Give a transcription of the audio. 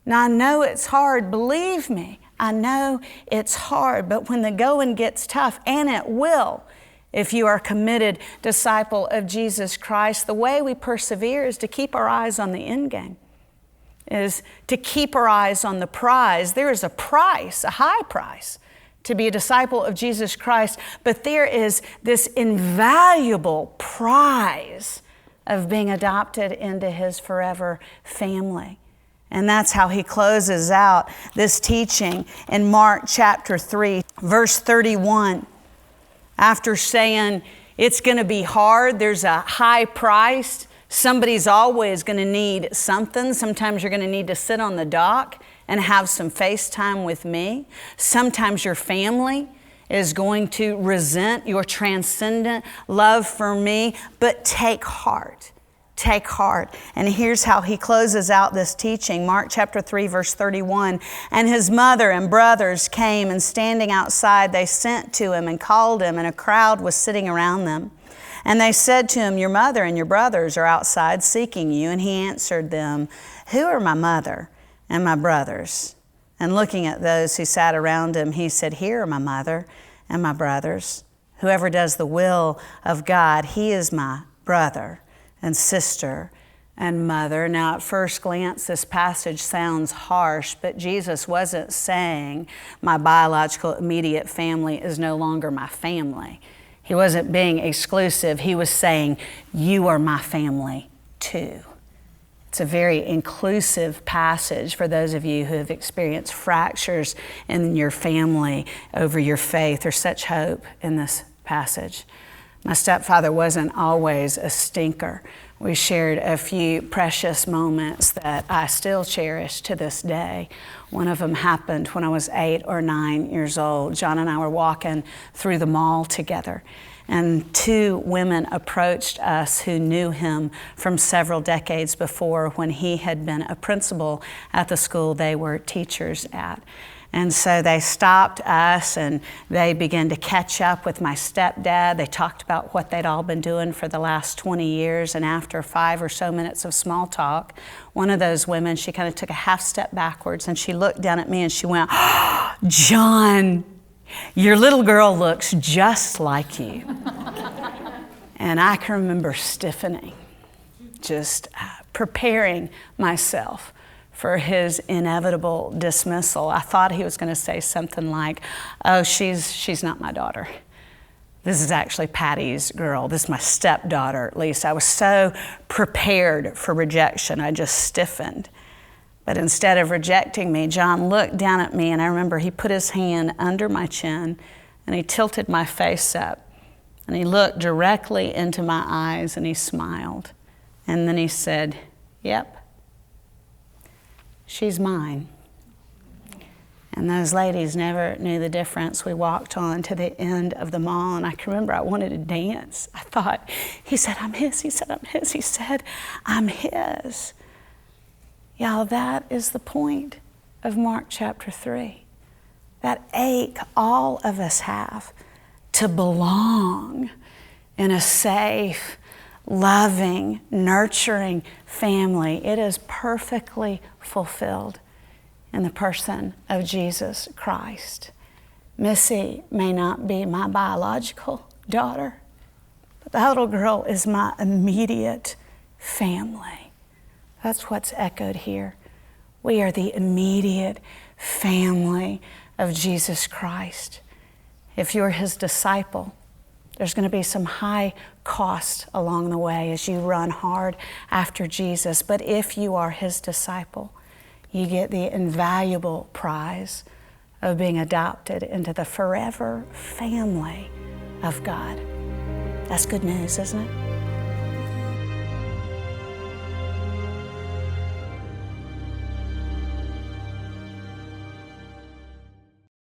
Now, I know it's hard. Believe me, I know it's hard. But when the going gets tough, and it will, if you are a committed disciple of Jesus Christ, the way we persevere is to keep our eyes on the end game, is to keep our eyes on the prize. There is a price, a high price, to be a disciple of Jesus Christ, but there is this invaluable prize of being adopted into His forever family. And that's how he closes out this teaching in Mark chapter 3, verse 31. After saying it's going to be hard, there's a high price, somebody's always going to need something. Sometimes you're going to need to sit on the dock and have some FaceTime with me. Sometimes your family is going to resent your transcendent love for me, but take heart. Take heart. And here's how he closes out this teaching. Mark chapter 3, verse 31. And his mother and brothers came, and standing outside, they sent to him and called him, and a crowd was sitting around them. And they said to him, your mother and your brothers are outside seeking you. And he answered them, who are my mother and my brothers? And looking at those who sat around him, he said, here are my mother and my brothers. Whoever does the will of God, he is my brother and sister and mother. Now, at first glance, this passage sounds harsh, but Jesus wasn't saying my biological immediate family is no longer my family. He wasn't being exclusive. He was saying, you are my family too. It's a very inclusive passage for those of you who have experienced fractures in your family over your faith. There's such hope in this passage. My stepfather wasn't always a stinker. We shared a few precious moments that I still cherish to this day. One of them happened when I was 8 or 9 years old. John and I were walking through the mall together, and 2 women approached us who knew him from several decades before, when he had been a principal at the school they were teachers at. And so they stopped us and they began to catch up with my stepdad. They talked about what they'd all been doing for the last 20 years. And after 5 or so minutes of small talk, one of those women, she kind of took a half step backwards and she looked down at me and she went, oh, John, your little girl looks just like you. And I can remember stiffening, just preparing myself for his inevitable dismissal. I thought he was going to say something like, oh, she's not my daughter. This is actually Patty's girl. This is my stepdaughter, Lisa. I was so prepared for rejection, I just stiffened. But instead of rejecting me, John looked down at me, and I remember he put his hand under my chin, and he tilted my face up, and he looked directly into my eyes, and he smiled. And then he said, yep. She's mine. And those ladies never knew the difference. We walked on to the end of the mall, and I can remember I wanted to dance. I thought, he said, I'm his. He said, I'm his. He said, I'm his. Y'all, that is the point of Mark chapter 3. That ache all of us have to belong in a safe, loving, nurturing family. It is perfectly fulfilled in the person of Jesus Christ. Missy may not be my biological daughter, but that little girl is my immediate family. That's what's echoed here. We are the immediate family of Jesus Christ. If you're his disciple, there's going to be some high cost along the way as you run hard after Jesus. But if you are his disciple, you get the invaluable prize of being adopted into the forever family of God. That's good news, isn't it?